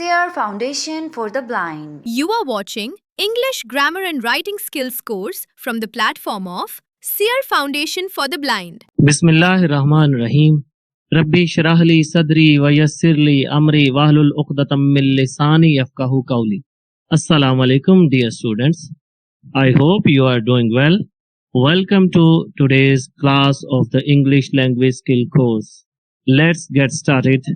SEER Foundation for the Blind. You are watching English Grammar and Writing Skills course from the platform of SEER Foundation for the Blind. Bismillahirrahmanirrahim. Rabbi shrah li sadri wa yassir li amri wahlul uqdatam min lisani yafqahu qawli. Assalamu alaikum dear students. I hope you are doing well. Welcome to today's class of the English language skill course. Let's get started.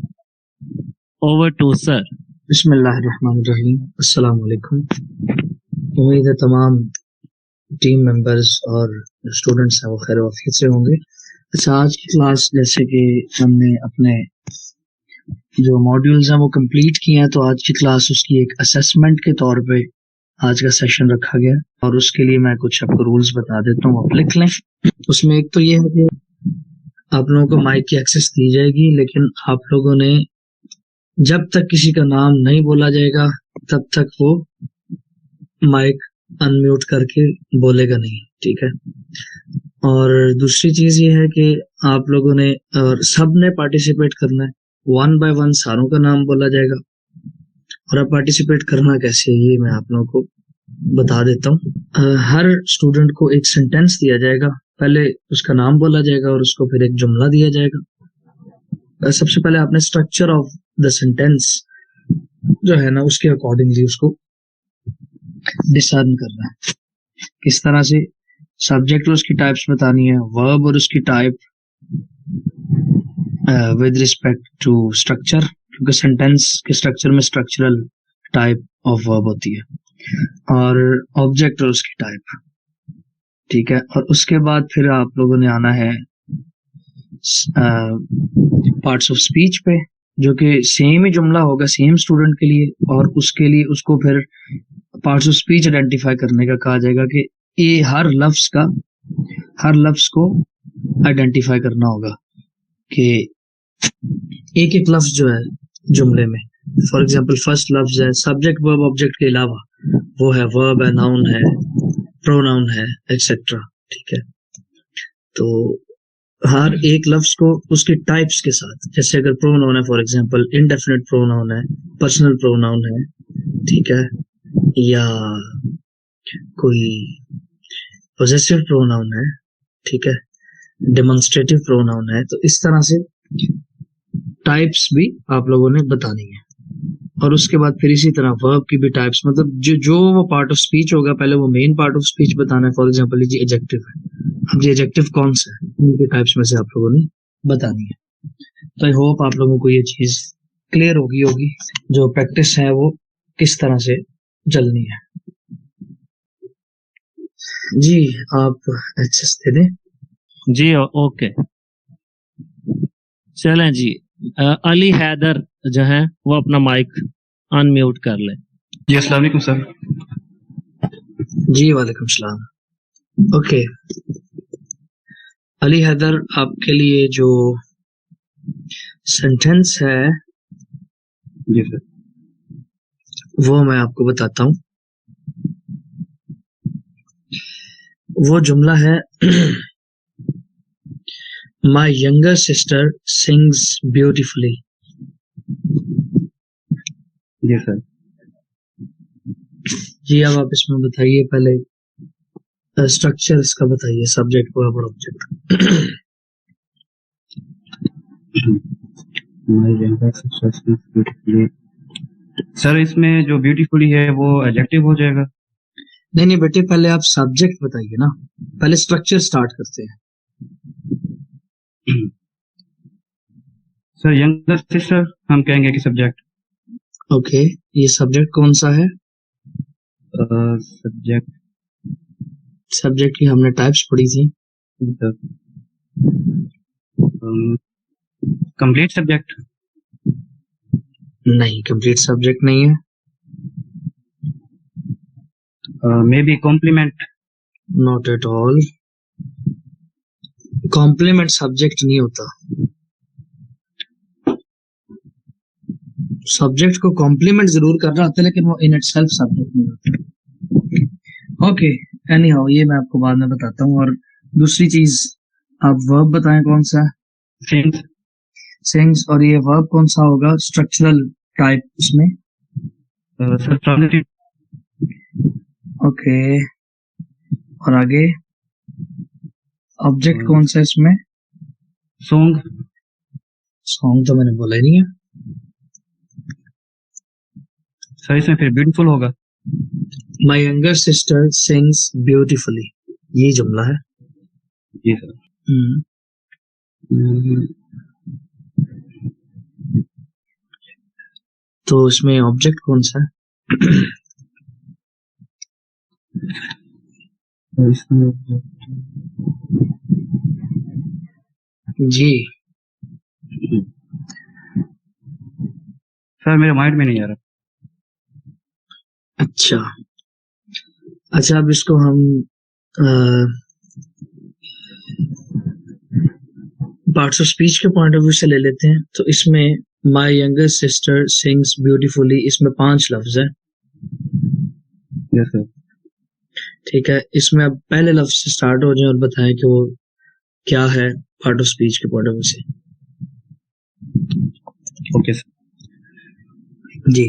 Over to sir. बिस्मिल्लाहिर्रहमानिर्रहीम। अस्सलाम वालेकुम। उम्मीद है तमाम team members और students हैं वो खैर वाफियत से होंगे। अच्छा, आज की क्लास जैसे कि हमने अपने जो मॉड्यूल्स हैं वो कंप्लीट किए हैं, तो आज की क्लास उसकी एक असेसमेंट के तौर पे आज का सेशन रखा गया और उसके लिए मैं कुछ आपको रूल्स बता देता हूँ, आप लिख लें। उसमें एक तो ये है कि आप लोगों को माइक की एक्सेस दी जाएगी, लेकिन आप लोगों ने जब तक किसी का नाम नहीं बोला जाएगा तब तक वो माइक अनम्यूट करके बोलेगा नहीं, ठीक है। और दूसरी चीज ये है कि आप लोगों ने और सब ने पार्टिसिपेट करना है। 1 बाय 1 सारों का नाम बोला जाएगा और अब पार्टिसिपेट करना कैसे है ये मैं आप लोगों को बता देता हूँ। हर स्टूडेंट को एक सेंटेंस दिया जाएगा, पहले उसका नाम बोला जाएगा और उसको फिर एक जुमला दिया जाएगा। सबसे पहले आपने स्ट्रक्चर ऑफ द सेंटेंस जो है ना उसके अकॉर्डिंगली उसको डिसाइड करना है, किस तरह से सब्जेक्ट और उसकी टाइप्स बतानी है, वर्ब और उसकी type with respect to structure, क्योंकि सेंटेंस के स्ट्रक्चर में स्ट्रक्चरल टाइप ऑफ वर्ब होती है, और ऑब्जेक्ट और उसकी टाइप, ठीक है। और उसके बाद फिर आप लोगों ने आना है पार्ट्स ऑफ स्पीच पे, जो कि सेम ही जुमला होगा सेम स्टूडेंट के लिए, और उसके लिए उसको फिर पार्ट्स ऑफ स्पीच आइडेंटिफाई करने का कहा जाएगा कि ये हर लफ्ज को आइडेंटिफाई करना होगा कि एक एक लफ्ज जो है जुमले में, फॉर एग्जांपल फर्स्ट लफ्ज है सब्जेक्ट वर्ब ऑब्जेक्ट के अलावा, वो है वर्ब है, नाउन है, प्रोनाउन है, एक्सेट्रा, ठीक है। तो हर एक लफ्ज को उसके टाइप्स के साथ, जैसे अगर प्रोनाउन है फॉर एग्जांपल इंडेफिनिट प्रोनाउन है, पर्सनल प्रोनाउन है, ठीक है, या कोई पोजेसिव प्रोनाउन है, ठीक है, डेमोन्स्ट्रेटिव प्रोनाउन है, तो इस तरह से टाइप्स भी आप लोगों ने बतानी है। और उसके बाद फिर इसी तरह वर्ब की भी टाइप्स, मतलब जो वो पार्ट ऑफ स्पीच होगा पहले वो मेन पार्ट ऑफ स्पीच बताना है। फॉर एग्जांपल ये एडजेक्टिव है, अब ये एडजेक्टिव कौन सा है उनके टाइप्स में से आप लोगों ने बतानी है। तो आई होप आप लोगों को ये चीज क्लियर होगी जो प्रैक्टिस है वो किस तरह से चलनी है। जी आप एक्सेस दे दें। जी ओके, चलें जी। अली हैदर जो है वो अपना माइक अनम्यूट कर ले। जी अस्सलाम वालेकुम सर। जी वालेकुम सलाम। ओके अली हैदर, आपके लिए जो सेंटेंस है जी सर, वो मैं आपको बताता हूँ। वो जुमला है my younger sister sings beautifully. जी सर। जी अब आप इसमें बताइए, पहले स्ट्रक्चर इसका बताइए, सब्जेक्ट वर्ब और ऑब्जेक्ट। सर इसमें जो ब्यूटीफुली है वो एडजेक्टिव हो जाएगा। नहीं बेटे, पहले आप सब्जेक्ट बताइए ना, पहले स्ट्रक्चर स्टार्ट करते हैं। सर यंगर सिस्टर हम कहेंगे कि सब्जेक्ट। ओके, ये सब्जेक्ट कौन सा है? सब्जेक्ट की हमने टाइप्स पढ़ी थी। Complete subject. नहीं, कंप्लीट सब्जेक्ट नहीं है। Maybe complement. Not at all, complement subject नहीं होता। सब्जेक्ट को कॉम्प्लीमेंट जरूर कर रहा होता है, लेकिन वो इन इटसेल्फ सब्जेक्ट नहीं होता। ओके, एनी हाउ ये मैं आपको बाद में बताता हूँ। और दूसरी चीज आप वर्ब बताएं कौन सा? सिंग्स। सिंग्स। और ये वर्ब कौन सा होगा? स्ट्रक्चरल टाइप इसमें सर ट्रांजिटिव ओके, और आगे ऑब्जेक्ट कौन सा है इसमें? सॉन्ग, सॉन्ग तो मैंने बोला ही नहीं है। सर इसमें फिर ब्यूटीफुल होगा। माई यंगर सिस्टर सिंग्स ब्यूटिफुली, ये जुमला है। जी सर। तो इसमें ऑब्जेक्ट कौन सा है? इसमें जी सर मेरे माइंड में नहीं आ रहा। अच्छा अच्छा, अब इसको हम पार्ट्स ऑफ स्पीच के पॉइंट ऑफ व्यू से ले लेते हैं। तो इसमें माई यंगर सिस्टर सिंग्स ब्यूटीफुली, इसमें 5 लफ्ज है। Yes sir. ठीक है, इसमें अब पहले लफ्ज से स्टार्ट हो जाए और बताएं कि वो क्या है पार्ट ऑफ स्पीच के पॉइंट ऑफ व्यू से। Okay sir. जी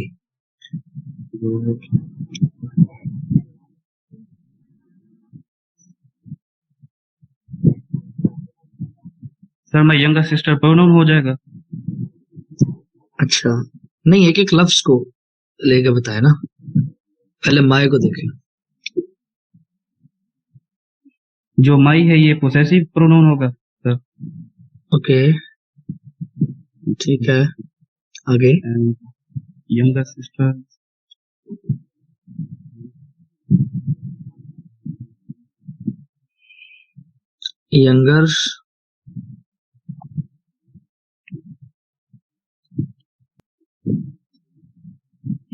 sir my younger sister pronoun हो जाएगा। अच्छा, नहीं, एक एक लफ्ज को लेके बताए ना, पहले माई को देखें। जो माई है ये पोसेसिव प्रोनाउन होगा सर। ओके, ठीक है, आगे। यंगर सिस्टर यंगर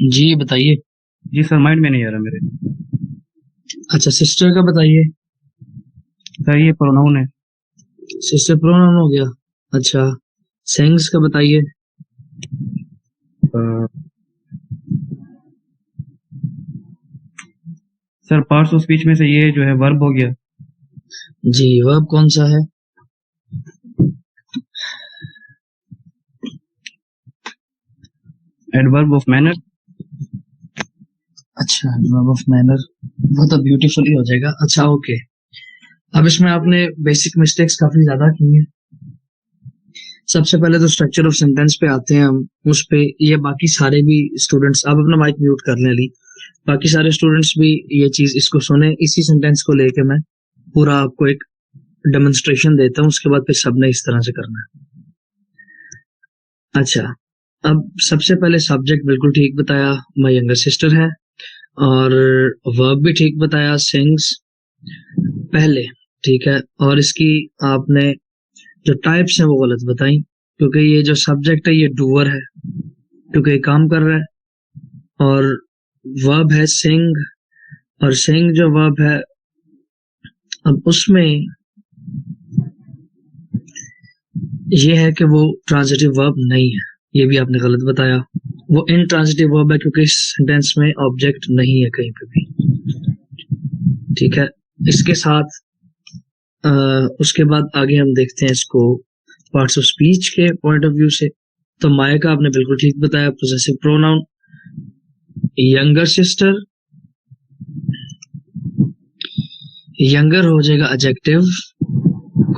जी बताइए। जी सर माइंड में नहीं आ रहा मेरे। अच्छा, सिस्टर का बताइए। सर ये प्रोनाउन है। सिस्टर प्रोनाउन हो गया। अच्छा, सेंग्स का बताइए। सर पार्ट्स ऑफ स्पीच में से ये जो है वर्ब हो गया। जी, वर्ब कौन सा है? Adverb of manner. अच्छा, वर्ब ऑफ मैनर, वो तो ब्यूटीफुली हो जाएगा। अच्छा ओके, अब इसमें आपने बेसिक मिस्टेक्स काफी ज्यादा की हैं। सबसे पहले तो स्ट्रक्चर ऑफ सेंटेंस पे आते हैं हम, उस पे ये बाकी सारे भी स्टूडेंट्स, आप अपना माइक म्यूट कर लें अली, बाकी सारे स्टूडेंट्स भी ये चीज इसको सुने। इसी सेंटेंस को लेके मैं पूरा आपको एक डेमोन्स्ट्रेशन देता हूँ, उसके बाद फिर सबने इस तरह से करना है। अच्छा, अब सबसे पहले सब्जेक्ट बिल्कुल ठीक बताया, माय यंगर सिस्टर है, और वर्ब भी ठीक बताया, सिंग्स पहले, ठीक है। और इसकी आपने जो टाइप्स हैं वो गलत बताई, क्योंकि ये जो सब्जेक्ट है ये डूअर है, क्योंकि ये काम कर रहा है, और वर्ब है सिंग, और सिंग जो वर्ब है, अब उसमें ये है कि वो ट्रांजिटिव वर्ब नहीं है, ये भी आपने गलत बताया। वो इनट्रांजिटिव वर्ब है क्योंकि इस सेंटेंस में ऑब्जेक्ट नहीं है कहीं पे भी, ठीक है। इसके साथ उसके बाद आगे हम देखते हैं इसको पार्ट्स ऑफ स्पीच के पॉइंट ऑफ व्यू से। तो माया का आपने बिल्कुल ठीक बताया, possessive pronoun. Younger sister, younger हो जाएगा एडजेक्टिव,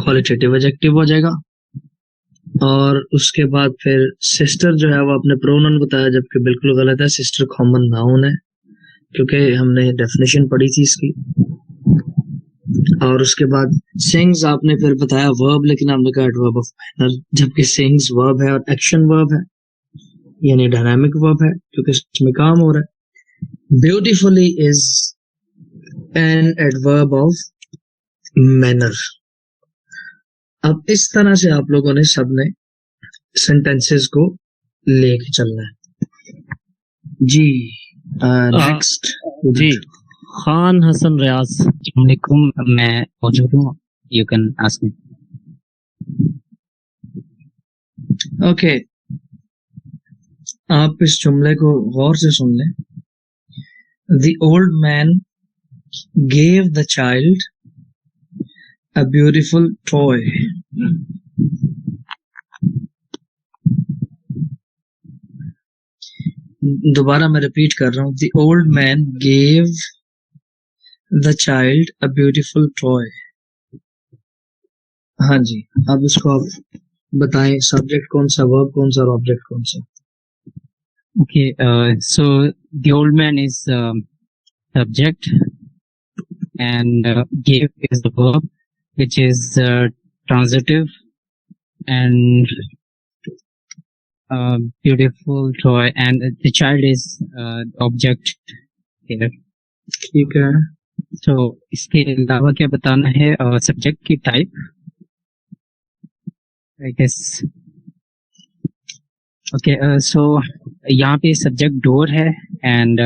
क्वालिटेटिव एडजेक्टिव हो जाएगा। और उसके बाद फिर सिस्टर जो है वो आपने प्रोनाउन बताया, जबकि बिल्कुल गलत है, सिस्टर कॉमन नाउन है, क्योंकि हमने डेफिनेशन पढ़ी थी इसकी। और उसके बाद सिंग्स आपने फिर बताया वर्ब, लेकिन आपने कहा एडवर्ब ऑफ मैनर, जबकि सिंग्स वर्ब है और एक्शन वर्ब है, यानी डायनामिक वर्ब है, क्योंकि इसमें काम हो रहा है। Beautifully is an adverb of manner. अब इस तरह से आप लोगों ने सबने सेंटेंसेस को लेके चलना है। जी नेक्स्ट। जी, खान हसन रियाज। अस्सलामुअलैकुम, मैं मौजूद हूँ, you can ask me. Okay, आप इस जुमले को गौर से सुन लें। The old man gave the child a beautiful toy. दोबारा मैं रिपीट कर रहा हूँ, the old man gave the child a beautiful toy. हाँ जी, अब इसको आप बताएं, सब्जेक्ट कौन सा, वर्ब कौन सा और ऑब्जेक्ट कौन सा। Okay, so the old man is subject, and gave is the verb, which is transitive, and beautiful toy, and the child is object here. ठीक है, So इसके अलावा क्या बताना है, सब्जेक्ट की टाइप, आई गेस। ओके, सो यहाँ पे सब्जेक्ट डोर है, एंड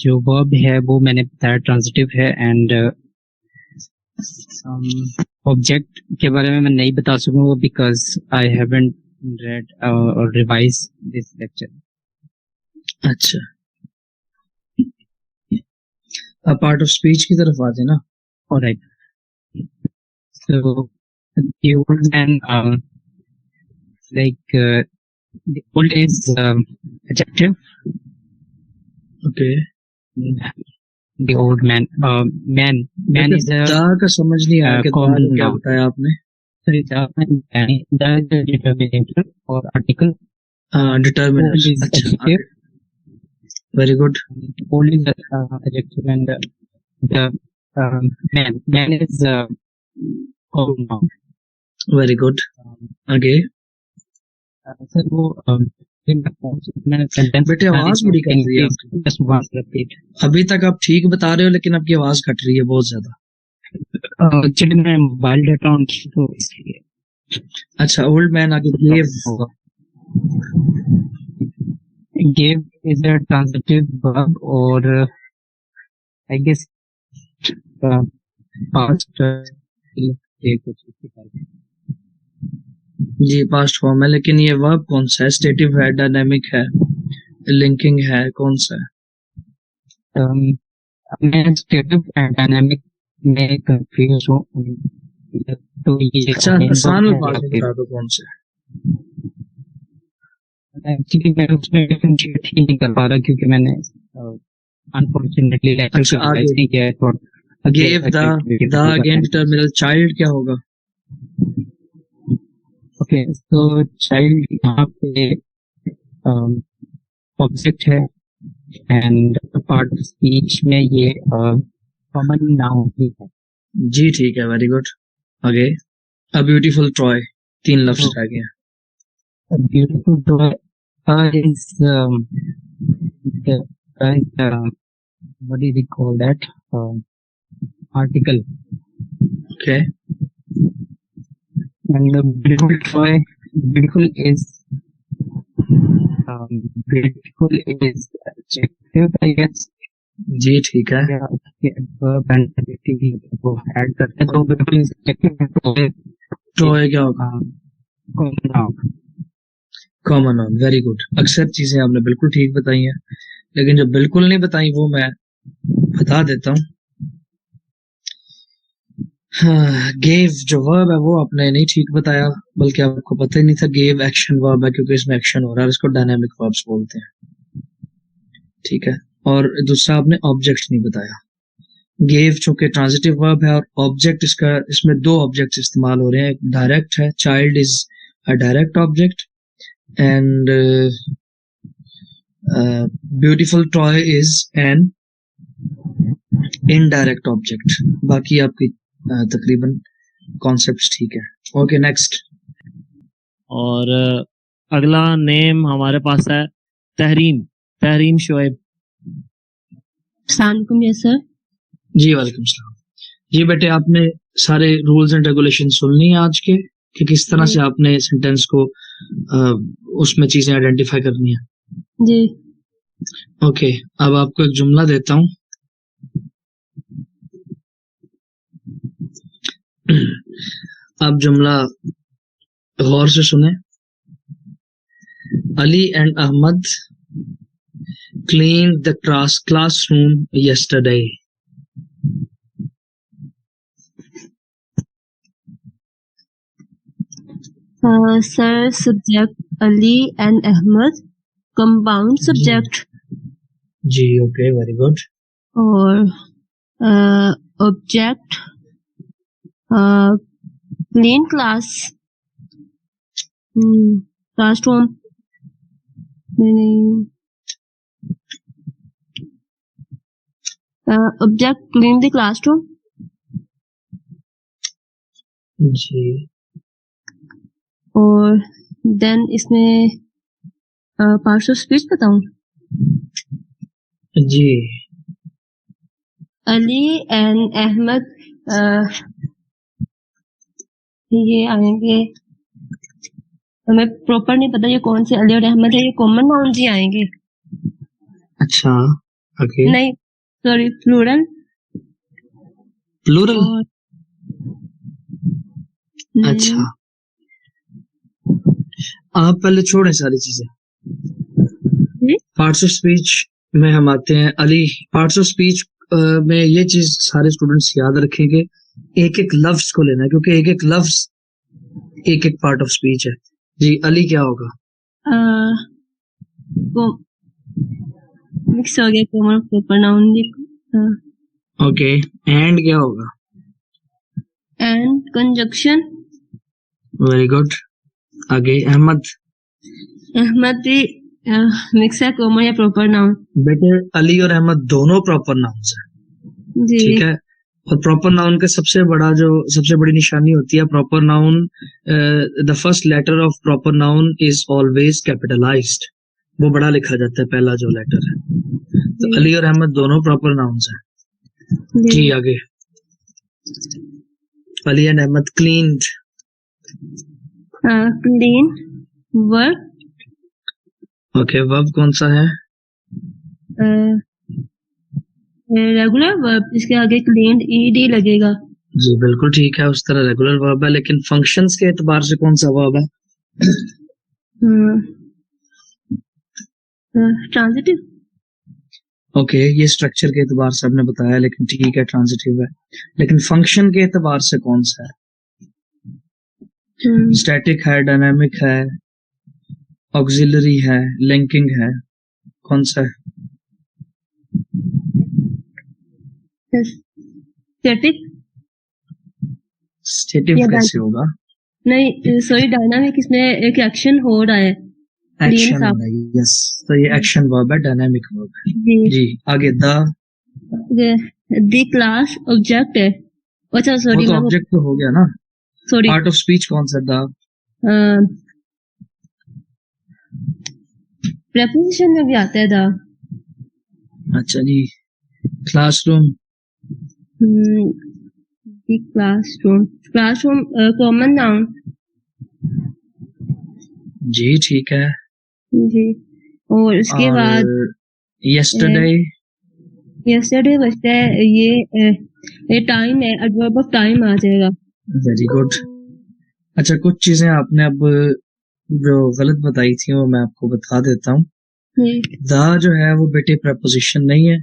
जो वर्ब है वो मैंने बताया ट्रांजिटिव है, एंड ऑब्जेक्ट के बारे में मैं नहीं बता सकूंगा बिकॉज आई हैवंट रेड और रिवाइज दिस लेक्चर। अच्छा, अब पार्ट ऑफ स्पीच की तरफ आते ना। Alright, so the old man, like the old is adjective. Okay, The old man, man is a दा का समझ नहीं आया कि दा common को क्या noun. बताया आपने। sorry, the is a determinator or article. Determiner. Old is अच्छा, adjective. Very good, Old is adjective, and the man is common noun. Very good, आगे। सर वो मैंने sentence बेटे, आवाज बड़ी कट रही है आपकी। just once repeat. अभी तक आप ठीक बता रहे हो, लेकिन आपकी आवाज कट रही है बहुत ज्यादा। एक्चुअली मैं मोबाइल डाटा ऑन की तो इसलिए अच्छा, ओल्ड मैन आगे गेव। होगा। Gave is a transitive verb, or I guess past जी पास्ट फॉर्म है, लेकिन ये वर्ब कौन सा है? स्टेटिव है, डायनेमिक है, लिंकिंग है, कौन सा है? मैं स्टेटिव एंड डायनामिक में कंफ्यूज हूँ, तो ये अच्छा, आसान अल्फाज में बता दो कौन सा है। एक्चुअली मैं उसमें डिफरेंशिएट ही नहीं कर पा रहा क्योंकि मैंने अनफॉर्चुनेटली लेक्चर अच्छा, को रिवाइज नहीं किया है। तो गेव द अगेन डिटर्मिनल चाइल्ड क्या होगा? ओके, तो चाइल्ड यहाँ पे ऑब्जेक्ट है, एंड पार्ट ऑफ स्पीच में ये कॉमन नाउन भी है। जी ठीक है, वेरी गुड, आगे। अ ब्यूटीफुल टॉय, 3 लफ्ज रह गए हैं। Beautiful toy is what do we call that, article, okay, and the beautiful toy, beautiful is adjective, I guess. जी ठीक है, verb and adjective को ऐड करते हैं तो beautiful is adjective, टॉय क्या होगा? common noun. Common noun, very good. अक्सर चीजें आपने बिल्कुल ठीक बताई हैं, लेकिन जो बिल्कुल नहीं बताई वो मैं बता देता हूँ। हाँ, गेव जो वर्ब है वो आपने नहीं ठीक बताया, बल्कि आपको पता ही नहीं था गेव एक्शन वर्ब है, क्योंकि इसमें एक्शन हो रहा है, इसको डायनामिक वर्ब्स बोलते हैं। ठीक है, और दूसरा आपने ऑब्जेक्ट नहीं बताया। गेव चूंकि ट्रांजिटिव वर्ब है और ऑब्जेक्ट इसका, इसमें 2 ऑब्जेक्ट्स इस्तेमाल हो रहे हैं, एक डायरेक्ट है, child is a direct object, and beautiful toy is an indirect object। बाकी आपकी तकरीबन कॉन्सेप्ट्स ठीक है। Okay, next. और अगला नेम हमारे पास है तहरीम। तहरीम शोएब। अस्सलाम सर। जी वालेकुम सलाम। जी बेटे, आपने सारे रूल्स एंड रेगुलेशन सुन ली आज के, कि किस तरह से आपने सेंटेंस को उसमें चीजें आइडेंटिफाई करनी है। जी ओके, अब आपको एक जुमला देता हूं। आप जुमला गौर से सुने। Ali and Ahmed clean the classroom yesterday। Sir, subject Ali and Ahmed compound subject जी ओके वेरी गुड और object clean class classroom object clean the classroom जी और देन इसमें पार्ट्स ऑफ स्पीच बताऊं जी अली एंड अहमद ये आएंगे हमें प्रॉपर नहीं पता ये कौन से अली और अहमद है ये कॉमन नाउन जी आएंगे अच्छा ओके नहीं सॉरी प्लूरल प्लूरल और अच्छा आप पहले छोड़ें सारी चीजें पार्ट्स ऑफ स्पीच में हम आते हैं अली पार्ट्स ऑफ स्पीच में ये चीज सारे स्टूडेंट्स याद रखेंगे एक एक लफ्ज को लेना है क्योंकि एक एक लफ्ज एक एक पार्ट ऑफ स्पीच है जी अली क्या होगा मिक्स हो गया common proper noun okay and क्या होगा एंड कंजक्शन वेरी गुड आगे अहमद अहमद भी मिक्स है कॉमन या प्रॉपर नाउन बेटे अली और अहमद दोनों प्रॉपर नाउन्स हैं जी ठीक है और प्रॉपर नाउन का सबसे बड़ी निशानी होती है proper noun the first letter of proper noun is always capitalized वो बड़ा लिखा जाता है पहला जो लेटर है तो अली और अहमद दोनों प्रॉपर नाउन्स हैं जी आगे Ali and Ahmad cleaned clean work okay verb कौन सा है रेगुलर वर्ब इसके आगे क्लीन ईडी लगेगा जी बिल्कुल ठीक है उस तरह रेगुलर वर्ब है लेकिन फंक्शंस के एतबार से कौन सा वर्ब है ट्रांजिटिव ओके ये स्ट्रक्चर के एतबार से आपने बताया लेकिन ठीक है ट्रांजिटिव है लेकिन फंक्शन के एतबार से कौन सा है स्टैटिक है डायनामिक है ऑक्सिलरी है लिंकिंग है कौन सा है स्टैटिक स्टैटिक कैसे होगा नहीं सॉरी डायनामिक इसमें एक एक्शन हो रहा है एक्शन यस तो ये एक्शन वर्ब है डायनामिक वर्ब है जी आगे द क्लास ऑब्जेक्ट है अच्छा सॉरी तो ऑब्जेक्ट तो हो गया ना सॉरी पार्ट ऑफ स्पीच कौन सा द प्रेपोजिशन में भी आता है द अच्छा जी क्लासरूम क्लासरूम कॉमन नाउन जी ठीक है जी और उसके बाद यस्टरडे बचता है ये टाइम है एडवर्ब ऑफ टाइम आ जाएगा वेरी गुड अच्छा कुछ चीजें आपने अब जो गलत बताई थी वो मैं आपको बता देता हूँ द जो है वो बेटे प्रपोजिशन नहीं है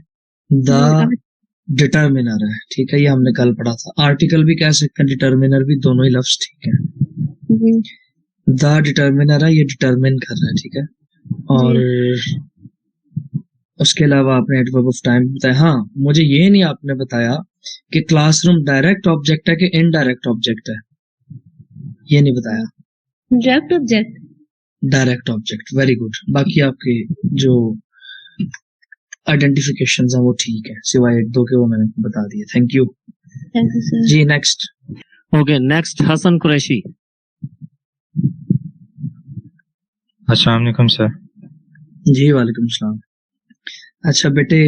द डिटर्मिनर है ठीक है ये हमने कल पढ़ा था आर्टिकल भी कह सकते हैं डिटर्मिनर भी दोनों ही लफ्ज ठीक है द डिटर्मिनर है ये डिटर्मिन कर रहा है ठीक है और उसके अलावा आपने एडवर्ब ऑफ टाइम बताया हाँ मुझे ये नहीं आपने बताया कि क्लासरूम डायरेक्ट ऑब्जेक्ट है कि इनडायरेक्ट ऑब्जेक्ट है ये नहीं बताया डायरेक्ट ऑब्जेक्ट वेरी गुड बाकी आपके जो आइडेंटिफिकेशंस हैं वो ठीक है सिवाय एक दो के वो मैंने बता दिए थैंक यू जी next okay next Hasan Qureshi अस्सलाम वालेकुम सर जी वालेकुम सलाम अच्छा बेटे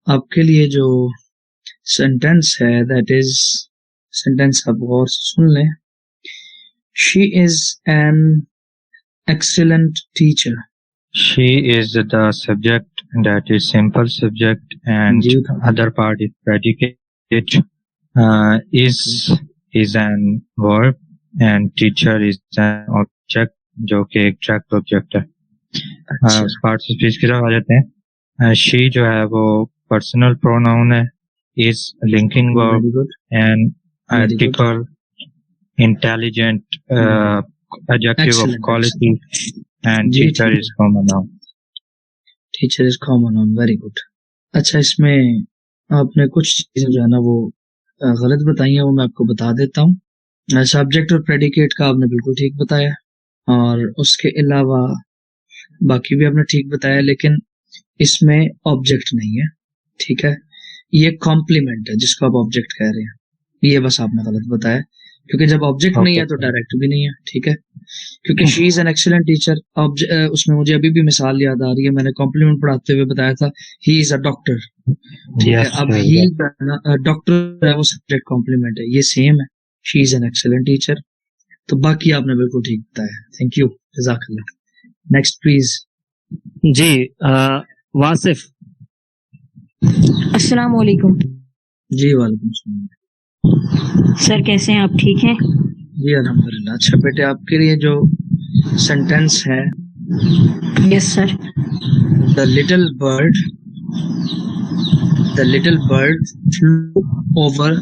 आपके लिए जो सेंटेंस है दैट इज सेंटेंस आप गौर से सुन लें she is N excellent teacher she is the subject that is simple subject and other part is predicate is an verb and teacher is an object जो कि exact object है part speech की तरफ आ जाते हैं she जो है वो personal pronoun है is linking verb and article intelligent adjective of quality and teacher is common noun teacher is common noun, very good. अच्छा, इसमें आपने कुछ चीजें जो है ना वो गलत बताई हैं, वो मैं आपको बता देता हूँ। सब्जेक्ट और प्रेडिकेट का आपने बिल्कुल ठीक बताया, और उसके अलावा बाकी भी आपने ठीक बताया, लेकिन इसमें ऑब्जेक्ट नहीं है, ठीक है। ये कॉम्प्लीमेंट है जिसको आप ऑब्जेक्ट कह रहे हैं, ये बस आपने गलत बताया, क्योंकि जब ऑब्जेक्ट नहीं है तो डायरेक्ट भी नहीं है, ठीक है। क्योंकि she is an excellent teacher, उसमें मुझे अभी भी मिसाल याद आ रही है, मैंने कॉम्प्लीमेंट पढ़ाते हुए बताया था, ही इज अ डॉक्टर, ठीक है। अब ही डॉक्टर है, वो सब्जेक्ट कॉम्प्लीमेंट है, ये सेम है, she is an excellent teacher. तो बाकी आपने बिल्कुल ठीक बताया, थैंक यू, जज़ाकल्लाह। Next please. जी वासिफ। अस्सलाम वालेकुम जी वालेकुम सलाम। सर, कैसे हैं आप? ठीक हैं? जी अल्हम्दुलिल्लाह। अच्छा बेटे, आपके लिए जो सेंटेंस है, yes sir. The little bird flu over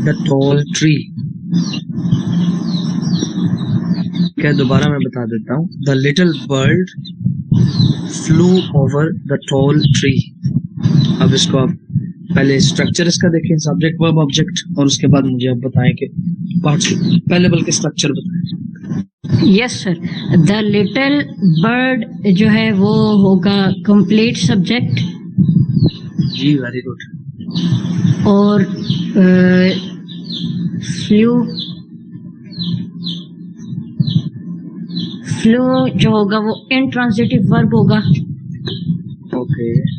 the tall tree. क्या, दोबारा मैं बता देता हूँ, the little bird flu over the tall tree. अब इसको आप पहले स्ट्रक्चर इसका देखें, सब्जेक्ट वर्ब ऑब्जेक्ट, और उसके बाद मुझे आप बताएं कि पार्ट्स, पहले बल्कि स्ट्रक्चर बताएं। Yes sir, the little bird जो है वो होगा कंप्लीट सब्जेक्ट, जी वेरी गुड। और फ्लू जो होगा वो इंट्रांजिटिव वर्ब होगा, ओके।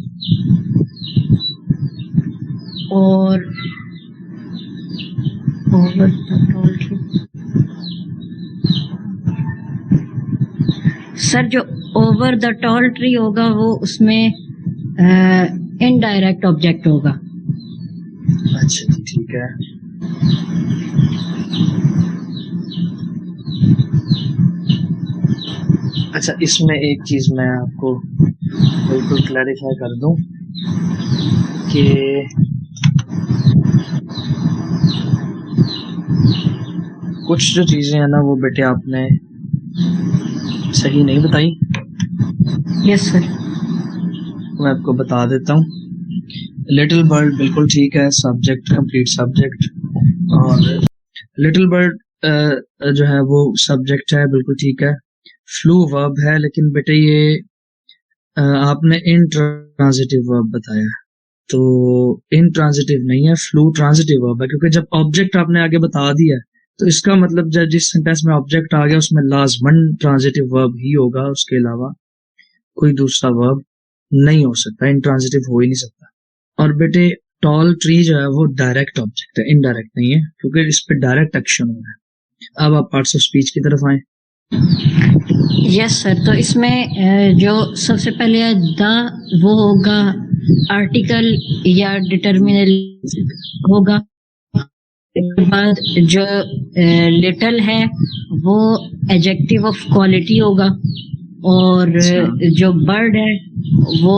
और ओवर सर जो ओवर द टॉल ट्री होगा वो उसमें इनडायरेक्ट ऑब्जेक्ट होगा। अच्छा जी, ठीक है। अच्छा, इसमें एक चीज मैं आपको बिल्कुल क्लैरिफाई कर दूं कि कुछ जो चीजें हैं ना वो बेटे आपने सही नहीं बताई। Yes sir. मैं आपको बता देता हूँ, लिटिल बर्ड बिल्कुल ठीक है, सब्जेक्ट कंप्लीट सब्जेक्ट, और लिटिल बर्ड जो है वो सब्जेक्ट है, बिल्कुल ठीक है। फ्लू वर्ब है, लेकिन बेटे ये आपने इंट्रांजिटिव वर्ब बताया, तो इंट्रांजिटिव नहीं है, फ्लू ट्रांजिटिव वर्ब है, क्योंकि जब ऑब्जेक्ट आपने आगे बता दिया तो इसका मतलब जब जिस सेंटेंस में ऑब्जेक्ट आ गया उसमें लाजमन ट्रांजिटिव वर्ब ही होगा, उसके अलावा कोई दूसरा वर्ब नहीं हो सकता, इंट्रांजिटिव हो ही नहीं सकता। और बेटे टॉल ट्री जो है वो डायरेक्ट ऑब्जेक्ट है, इनडायरेक्ट नहीं है, क्योंकि इस पे डायरेक्ट एक्शन हो रहा है। अब आप पार्ट्स ऑफ स्पीच की तरफ आए। यस सर, तो इसमें जो सबसे पहले है द, वो होगा आर्टिकल या डिटर्मिनल होगा। इसके बाद जो लिटिल है वो एडजेक्टिव ऑफ क्वालिटी होगा, और जो बर्ड है वो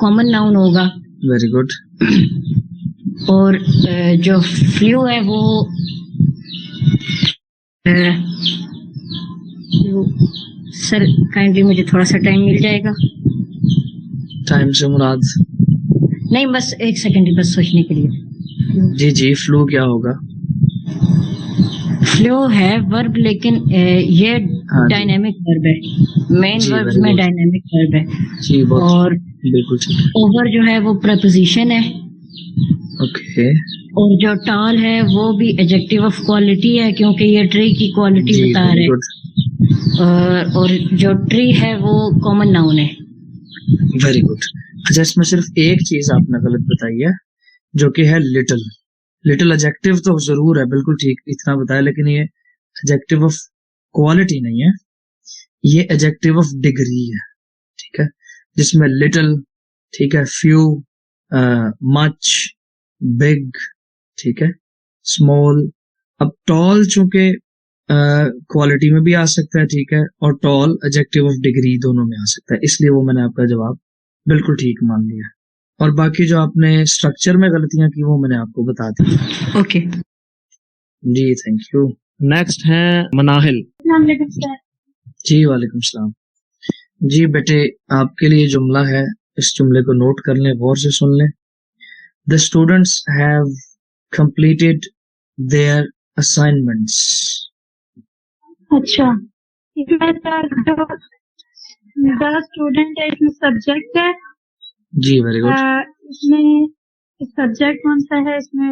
कॉमन नाउन होगा। Very good. और जो फ्लू है वो सर काइंडली मुझे थोड़ा सा टाइम मिल जाएगा? टाइम से मुराद? नहीं, बस एक सेकंड बस सोचने के लिए। जी जी, फ्लू क्या होगा? फ्लो है वर्ब, लेकिन ये डायनेमिक वर्ब है, मेन वर्ब में डायनेमिक वर्ब है। जी, और बिल्कुल ठीक। ओवर जो है वो प्रपोजिशन है, ओके। और जो टॉल है वो भी एडजेक्टिव ऑफ क्वालिटी है, क्योंकि ये ट्री की क्वालिटी बता रहे हैं। और जो ट्री है वो कॉमन नाउन है। Very good. अच्छा, इसमें सिर्फ एक चीज आपने गलत बताई है, जो कि है लिटिल। लिटिल एडजेक्टिव तो जरूर है, बिल्कुल ठीक, इतना बताया, लेकिन ये एडजेक्टिव ऑफ क्वालिटी नहीं है, ये एडजेक्टिव ऑफ डिग्री है, ठीक है। जिसमें लिटिल, ठीक है, फ्यू, मच, बिग, ठीक है, स्मॉल। अब टॉल चूंकि क्वालिटी में भी आ सकता है, ठीक है, और टॉल एडजेक्टिव ऑफ डिग्री दोनों में आ सकता है, इसलिए वो मैंने आपका जवाब बिल्कुल ठीक मान लिया। और बाकी जो आपने स्ट्रक्चर में गलतियां की वो मैंने आपको बता दी। ओके जी, थैंक यू। नेक्स्ट है मनाहिल। जी वालेकुम सलाम। जी बेटे, आपके लिए जुमला है, इस जुमले को नोट कर लें, गौर से सुन लें। The students have completed their assignments. अच्छा, इसमें सर जो द स्टूडेंट है इसमें सब्जेक्ट है। जी वेरी गुड। इसमें सब्जेक्ट कौन सा है इसमें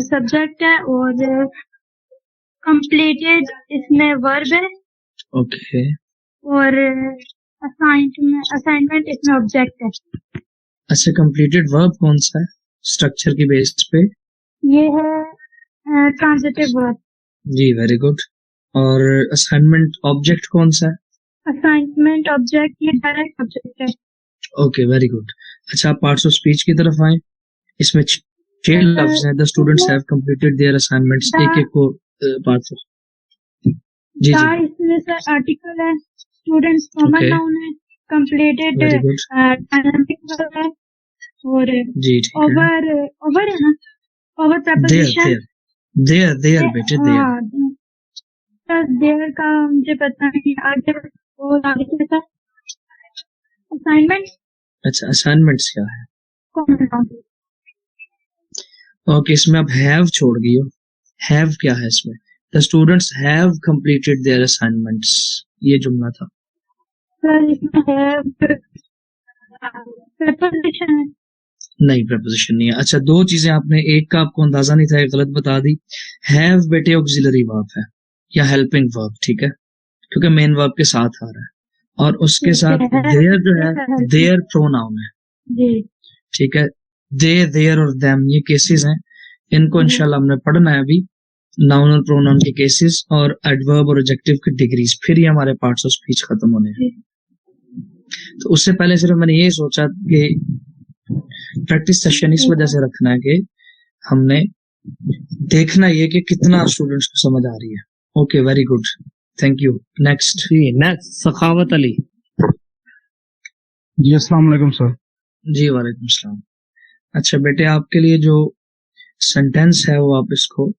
सब्जेक्ट है और कंप्लीटेड इसमें वर्ब है ओके और असाइनमेंट इसमें ऑब्जेक्ट है। अच्छा, कंप्लीटेड वर्ब कौन सा है स्ट्रक्चर की बेस पे? ये है ट्रांजिटिव वर्ब। जी वेरी गुड। और असाइनमेंट ऑब्जेक्ट कौन सा है? असाइनमेंट ऑब्जेक्ट ये डायरेक्ट ऑब्जेक्ट है। Okay very good. अच्छा, आप पार्ट्स ऑफ स्पीच की तरफ आए। इसमें 6 लफ्ज हैं। The students have completed their assignments. एक एक को पार्ट्स ऑफ जी जी इसमें सर आर्टिकल है, स्टूडेंट्स कॉमन Okay. नाउन है, completed very good. Dynamic verb है और जी ठीक है। ओवर है ना, over there preposition. There there there बेटे देयर। हाँ, सर देयर का मुझे पता नहीं, आगे और आगे क्या था? असाइनमेंट अच्छा, असाइनमेंट्स क्या है? Common noun. ओके, इसमें आप हैव छोड़ गई हो। हैव क्या है इसमें? The students have completed their assignments, ये जुमला था। सर इसमें है प्रपोजिशन है। नहीं, प्रपोजिशन नहीं है। अच्छा, 2 चीजें आपने, एक का आपको अंदाजा नहीं था, एक गलत बता दी। हैव बेटे ऑक्सिलरी वर्ब है या हेल्पिंग वर्ब, ठीक है, क्योंकि मेन वर्ब के साथ आ रहा है। और उसके साथ देयर जो है, देयर प्रोनाउन है, जी ठीक है। दे, देयर और देम ये केसेस हैं, इनको इंशाल्लाह हमने पढ़ना है अभी, नाउन और प्रोनाउन के केसेस और एडवर्ब और एडजेक्टिव की डिग्रीज, फिर ही हमारे पार्ट्स ऑफ स्पीच खत्म होने हैं। तो उससे पहले सिर्फ मैंने ये सोचा कि प्रैक्टिस सेशन इस वजह से रखना है कि हमने देखना ये कि कितना स्टूडेंट्स को समझ आ रही है। Okay very good, thank you. Next. जी नेक्स्ट सखावत अली। जी अस्सलाम वालेकुम सर। जी वालेकुम सलाम। अच्छा बेटे, आपके लिए जो सेंटेंस है वो आप इसको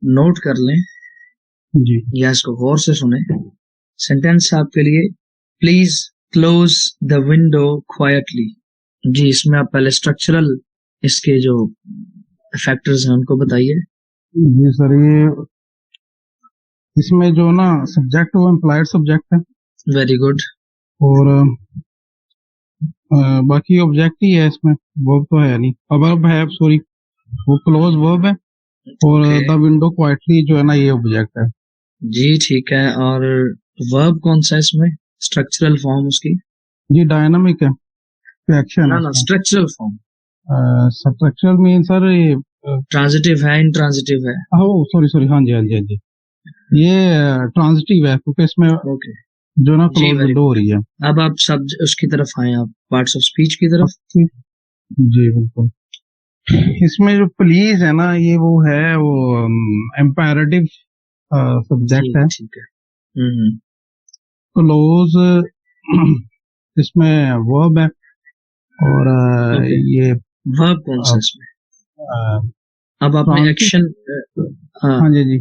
नोट कर लें जी या इसको गौर से सुने। सेंटेंस आपके लिए, please close the window quietly. जी, इसमें आप पहले स्ट्रक्चरल इसके जो फैक्टर्स हैं उनको बताइए। जी सर, ये इसमें जो ना सब्जेक्ट वो एम्प्लॉयड सब्जेक्ट है वेरी गुड। और बाकी ऑब्जेक्ट ही है इसमें, वर्ब तो है नहीं। वर्ब है, सॉरी, वो क्लोज वर्ब है और Okay. द विंडो क्वाइटली जो है ना ये ऑब्जेक्ट है। जी ठीक है। और वर्ब कौन सा है इसमें, स्ट्रक्चरल फॉर्म उसकी? जी डायनामिक है, एक्शन ना है। ना, structural form. Structure mean sir ये ट्रांजिटिव है, इंट्रांजिटिव है? सॉरी सॉरी, हाँ जी हाँ जी हाँ जी, ये ट्रांजिटिव है क्योंकि इसमें ओके जो ना जी, क्लोज very विंडो हो रही है। अब आप सब उसकी तरफ आए, आप पार्ट्स ऑफ स्पीच की तरफ। जी बिल्कुल। इसमें जो प्लीज है ना, ये वो है, वो एम्पेरेटिव सब्जेक्ट है। ठीक है। क्लोज इसमें वर्ब है और Okay. ये वर्ब कौन सा है इसमें? अब आपने transitive- एक्शन हाँ जी जी,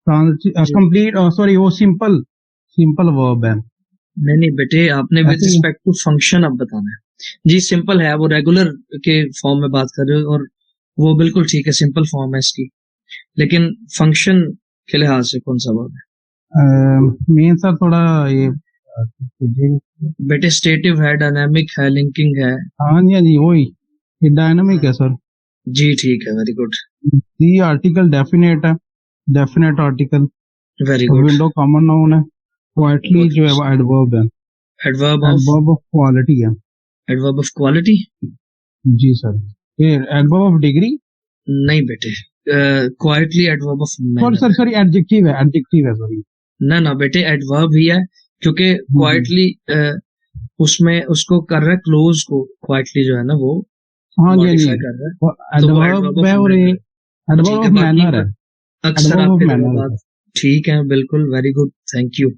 कंप्लीट, सॉरी, वो सिंपल वर्ब है। नहीं बेटे, आपने विद ऐसे ही। रिस्पेक्ट टू फंक्शन अब बताना है। जी सिंपल है, वो रेगुलर के फॉर्म में बात कर रहे हो और वो बिल्कुल ठीक है, सिंपल फॉर्म है इसकी, लेकिन फंक्शन के लिहाज से कौन सा वर्ब है? मेन सर थोड़ा ये बेटे स्टेटिव है, डायनामिक है, लिंकिंग है। हाँ जी वही, ये डायनामिक है सर। जी ठीक है, very good the article definite है, definite article. Very good. Window common noun है, क्वाइटली जो है वो एडवर्ब है, एडवर्ब एडवर्ब ऑफ क्वालिटी है। Adverb of quality? जी सर, ये एडवर्ब ऑफ डिग्री, नहीं बेटे, quietly adverb of sorry adjective है, सॉरी। ना बेटे, एडवर्ब ही है, क्योंकि क्वाइटली उसमें उसको कर रहा है, क्लोज को क्वाइटली जो है ना वो हाँ जी modify कर रहा है। तो वो एडवर्ब adverb है of और manner है। एडवर्ब ऑफ बाकी मैनर है, अक्सर adverb of आपके manner जवाब ठीक है, बिल्कुल, very good, thank you.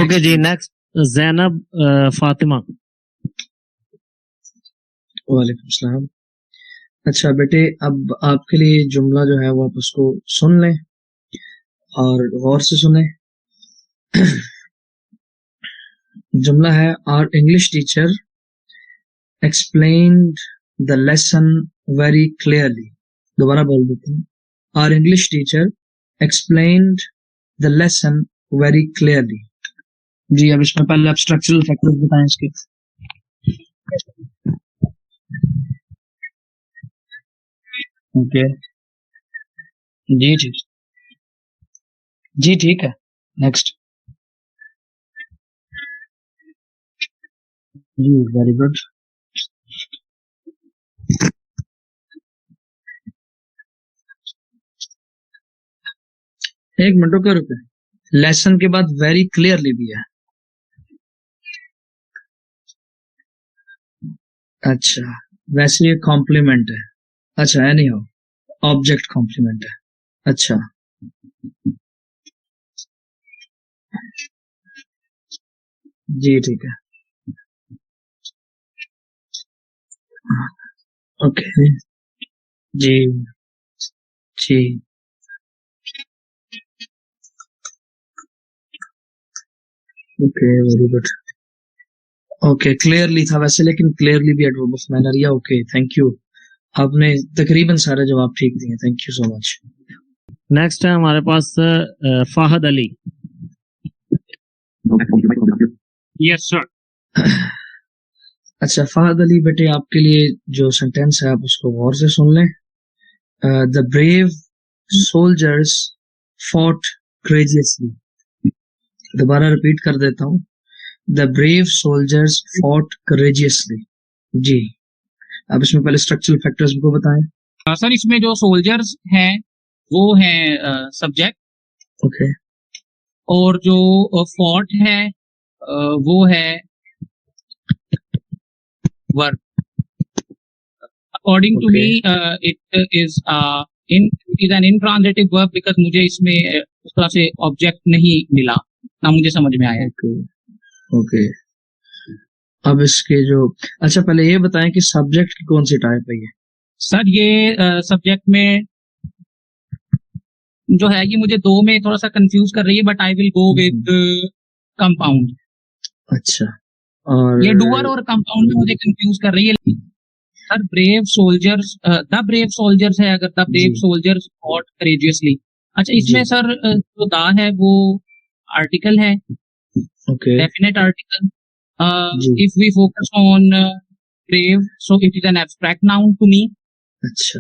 Okay जी नेक्स्ट जैनब फातिमा। वालेकुम सलाम। अच्छा बेटे, अब आपके लिए जुमला जो है वो आप उसको सुन लें और गौर से सुने। जुमला है our English teacher explained the lesson very clearly. दोबारा बोल देते हैं, our English teacher explained the lesson very clearly. जी अब इसमें पहले आप स्ट्रक्चरल फैक्टर्स बताएं इसके। ओके जी ठीक, जी ठीक है, नेक्स्ट। जी वेरी गुड। एक मिनट रुको रुको, लेसन के बाद वेरी क्लियरली भी है। अच्छा वैसे ये कॉम्प्लीमेंट है। अच्छा एनी हाउ ऑब्जेक्ट कॉम्प्लीमेंट है। अच्छा जी ठीक है, ओके जी जी okay very good. Okay clearly था वैसे, लेकिन क्लियरली भी एडवर्ब ऑफ मैनर या। ओके थैंक यू, आपने तकरीबन सारे जवाब ठीक दिए, thank you so much. Next है हमारे पास फाहद अली। Yes sir. अच्छा फहद अली बेटे, आपके लिए जो सेंटेंस है आप उसको गौर से सुन लें। The brave soldiers fought courageously. दोबारा रिपीट कर देता हूँ, the brave soldiers fought courageously. जी अब इसमें पहले स्ट्रक्चरल फैक्टर्स को बताएं। सर इसमें जो सोल्जर्स हैं वो हैं सब्जेक्ट, ओके और जो फॉर्ट है वो है verb. According to me it is an intransitive verb, because मुझे इसमें उस तरह से ऑब्जेक्ट नहीं मिला, ना मुझे समझ में आया। ओके अब इसके जो, अच्छा पहले ये बताएं कि सब्जेक्ट की कौन सी टाइप है ये। सर ये सब्जेक्ट में जो है ये मुझे दो में थोड़ा सा कंफ्यूज कर रही है, but I will go with compound. अच्छा और ये डूअर और कंपाउंड में मुझे कंफ्यूज कर रही है। Sir brave soldiers, the brave soldiers है, अगर the brave soldiers fought courageously. अच्छा इसमें सर जो दा है वो आर्टिकल है, okay definite article. If we focus on brave so it is an abstract noun to me. अच्छा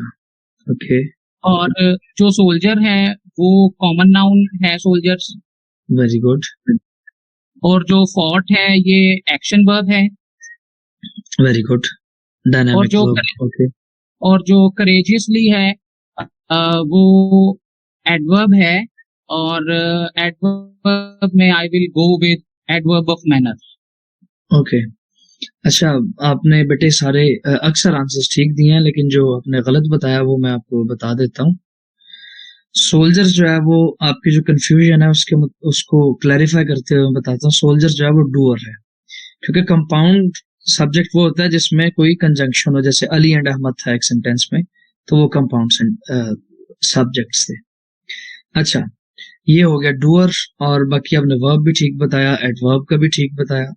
ओके और जो सोल्जर है वो कॉमन नाउन है, सोल्जर्स। Very good. और जो फॉट है ये एक्शन वर्ब है। Very good dynamic verb. Okay और जो करेजियसली है वो एडवर्ब है, और एडवर्ब में I will go with adverb of manner. Okay अच्छा आपने बेटे सारे अक्सर आंसर्स ठीक दिए हैं, लेकिन जो आपने गलत बताया वो मैं आपको बता देता हूँ। सोल्जर्स जो है वो आपकी जो कंफ्यूजन है उसको क्लैरिफाई करते हुए बताता हूँ। सोल्जर्स जो है वो डूअर है, क्योंकि कंपाउंड सब्जेक्ट वो होता है जिसमें कोई कंजंक्शन हो, जैसे अली एंड अहमद था एक सेंटेंस में, तो वो कंपाउंड सब्जेक्ट्स थे। अच्छा ये हो गया डूअर, और बाकी आपने वर्ब भी ठीक बताया, एडवर्ब का भी ठीक बताया।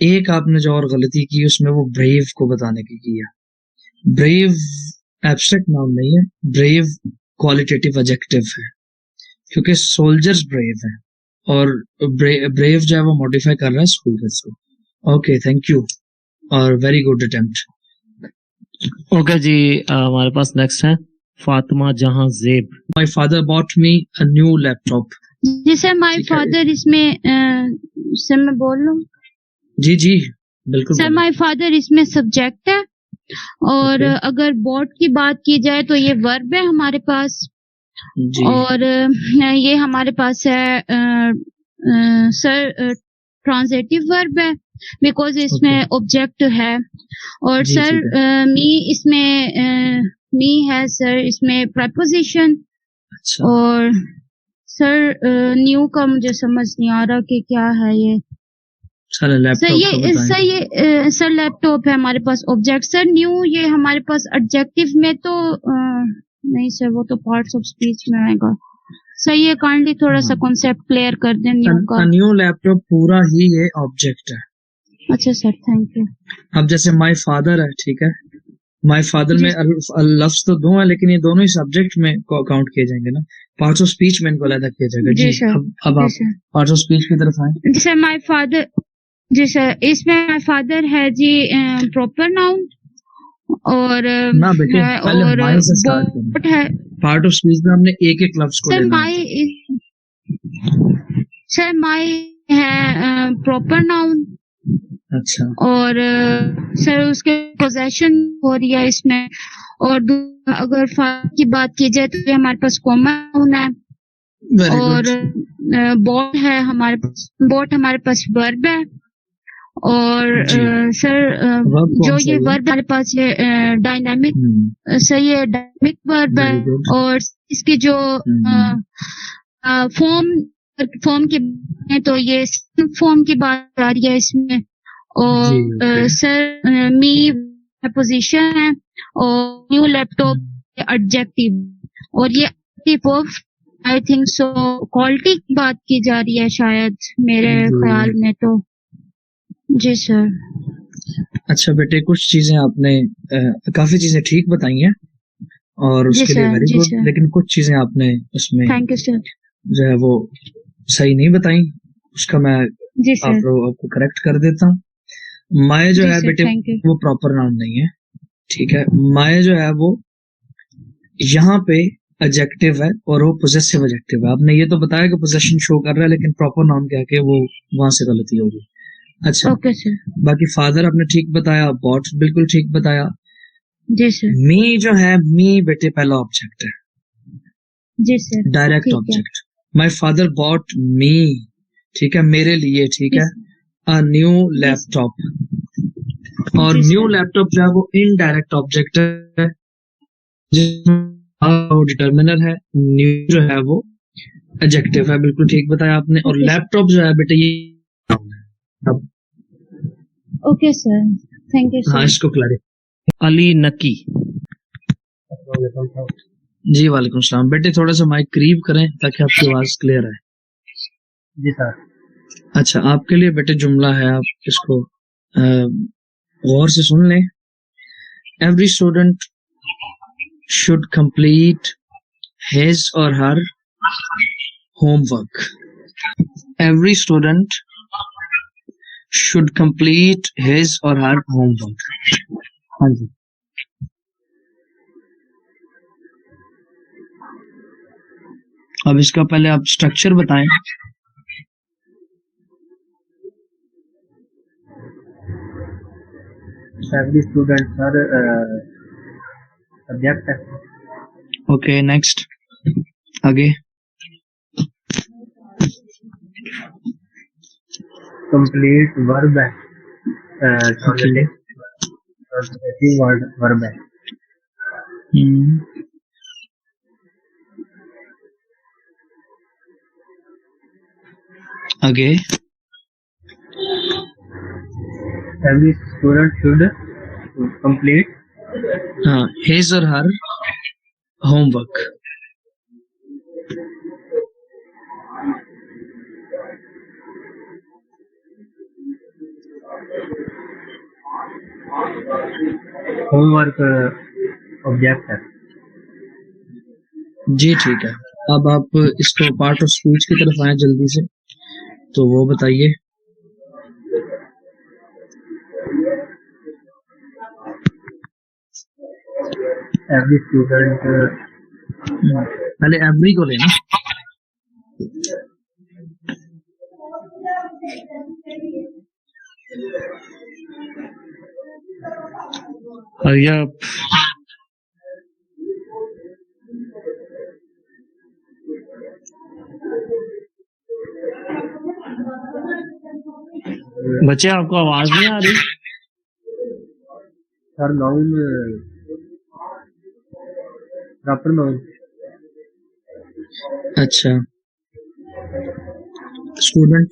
एक आपने जो और गलती की उसमें वो ब्रेव को बताने की है। ब्रेव एब्स्ट्रैक्ट नाउन नहीं है, ब्रेव क्वालिटेटिव एडजेक्टिव है, क्योंकि सोल्जर्स ब्रेव है और ब्रेव जो है वो मॉडिफाई कर रहा है सोल्जर्स को। ओके थैंक यू और वेरी गुड अटेम्प्ट। ओके जी हमारे पास नेक्स्ट है Fatima Jahanzeb. My father bought me a new laptop. जी सर माय फादर इसमें सर मैं बोल लूं? जी जी बिल्कुल सर माय फादर इसमें सब्जेक्ट है, और अगर बॉट की बात की जाए तो ये वर्ब है हमारे पास जी। और ये हमारे पास है सर ट्रांजिटिव वर्ब है, बिकॉज इसमें ऑब्जेक्ट है। और जी, सर मी इसमें मी है सर इसमें प्रपोजिशन। अच्छा और सर न्यू का मुझे समझ नहीं आ रहा कि क्या है ये। सर सर लैपटॉप का ये बताएं। सर ये सर लैपटॉप है हमारे पास ऑब्जेक्ट। सर न्यू ये हमारे पास एडजेक्टिव में तो नहीं सर, वो तो पार्ट्स ऑफ स्पीच में आएगा। सर ये काइंडली थोड़ा सा कॉन्सेप्ट क्लियर कर दें न्यू का। न्यू लैपटॉप पूरा ही ये ऑब्जेक्ट है। अच्छा सर, थैंक यू। अब जैसे माय फादर है, ठीक है, माय फादर में लफ्ज तो दो है, लेकिन ये दोनों ही सब्जेक्ट में काउंट किए जाएंगे ना, पार्ट्स ऑफ स्पीच में इनको अलग किया जाएगा। जी सर। अब आप पार्ट्स ऑफ स्पीच की तरफ आए। जी सर, माय फादर, जी सर, इसमें माय फादर है जी प्रॉपर नाउन और ना बेटे, पहले माय से स्टार्ट करें। है पार्ट ऑफ स्पीच में हमने एक एक लफ्ज को सर। लेना है। माय है प्रॉपर नाउन। अच्छा, और सर उसके पोजेशन हो रही है इसमें। और अगर फादर की बात की जाए तो ये हमारे पास कॉमन नाउन है। वेरी और गुड। बॉट है हमारे पास, बॉट हमारे पास वर्ब है। और सर जो ये वर्ब हमारे पास ये डायनामिक, सर ये डायनामिक वर्ब है। और इसकी जो फॉर्म की तो ये फॉर्म की बात आ रही है इसमें। और सर मी पोजीशन है और न्यू लैपटॉप एडजेक्टिव। और ये आई थिंक सो क्वालिटी की बात की जा रही है शायद, मेरे ख्याल में तो। जी सर। अच्छा बेटे, कुछ चीजें आपने काफी चीजें ठीक बताई हैं और उसके लिए वेरी गुड, लेकिन कुछ चीजें आपने उसमें थैंक यू सर जो है वो सही नहीं बताई, उसका मैं आपको करेक्ट कर देता हूँ। माय जो है बेटे वो प्रॉपर नाउन नहीं है, ठीक है। माय जो है वो यहाँ पे एडजेक्टिव है और वो पोजेसिव एडजेक्टिव है। आपने ये तो बताया कि पोजेशन शो कर रहा है, लेकिन प्रॉपर नाउन कह के वो वहां से गलती होगी। अच्छा, ओके सर। बाकी फादर आपने ठीक बताया, बॉट बिल्कुल ठीक बताया। जी सर। मी जो है, मी बेटे पहला ऑब्जेक्ट है। जी sir. Direct object. My father bought me, ठीक है, मेरे लिए, ठीक है, अ न्यू लैपटॉप। और न्यू लैपटॉप जो है वो इनडायरेक्ट ऑब्जेक्ट है, जिसमें डिटर्मिनर है। न्यू जो है वो एडजेक्टिव है, बिल्कुल ठीक बताया आपने। और लैपटॉप जो है बेटे ये okay sir, thank you sir. हाँ, इसको क्लैरिफाई। अली नकी। जी वालेकुम सलाम। बेटे थोड़ा सा माइक करीब करें ताकि आपकी आवाज क्लियर है। जी सर। अच्छा, आपके लिए बेटे जुमला है, आप इसको गौर से सुन लें। Every student should complete his or her homework. Every student should complete his or her homework. हाँ जी। अब इसका पहले आप स्ट्रक्चर बताएं। एवरी स्टूडेंट सर सब्जेक्ट है। ओके, नेक्स्ट, आगे। कंप्लीट वर्ब है, वर्ब है। आगे। एवरी स्टूडेंट शुड कंप्लीट, हाँ, his or her homework. Homework object है। जी ठीक है। अब आप इसको पार्ट ऑफ स्पीच की तरफ आए जल्दी से, तो वो बताइए। एवरी स्टूडेंट, पहले एवरी को लेना। हरिया बच्चे, आपको आवाज नहीं आ रही? Sir noun proper noun. अच्छा, स्टूडेंट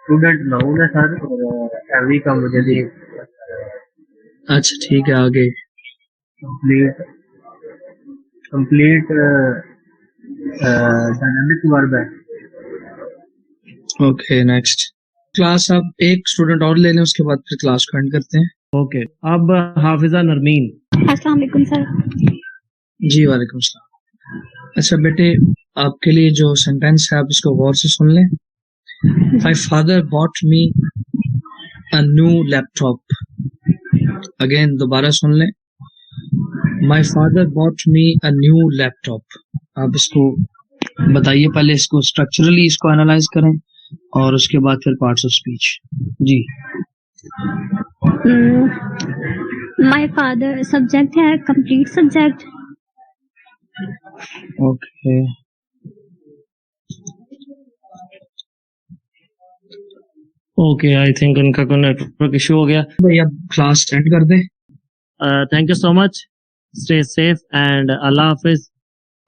स्टूडेंट नाउन है सर, और एवरी का मुझे भी। अच्छा ठीक है, आगे। complete dynamic verb है. ओके नेक्स्ट क्लास अब एक स्टूडेंट और ले लें उसके बाद फिर क्लास को एंड करते हैं. ओके अब हाफिजा नरमीन. अस्सलाम वालेकुम सर. जी वालेकुम सलाम. अच्छा बेटे आपके लिए जो सेंटेंस है आप इसको गौर से सुन लें. My father bought me a new laptop. Again दोबारा सुन लें. My father bought me a new laptop. आप इसको बताइए, पहले इसको स्ट्रक्चरली इसको एनालाइज करें और उसके बाद फिर पार्ट्स ऑफ स्पीच. जी माय फादर सब्जेक्ट है, complete subject. Okay okay I think उनका कोई नेटवर्क इशू हो गया. भाई अब क्लास एंड कर दें. Thank you so much. Stay safe and Allah Hafiz.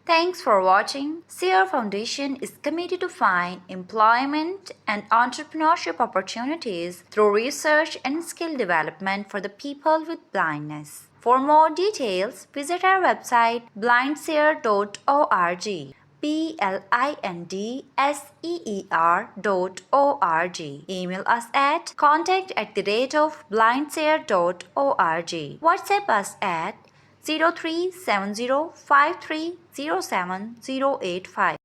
Thanks for watching. Seer Foundation is committed to find employment and entrepreneurship opportunities through research and skill development for the people with blindness. For more details, visit our website blindseer.org. blindseer.org. Email us at contact@blindseer.org. WhatsApp us at 03705307085085.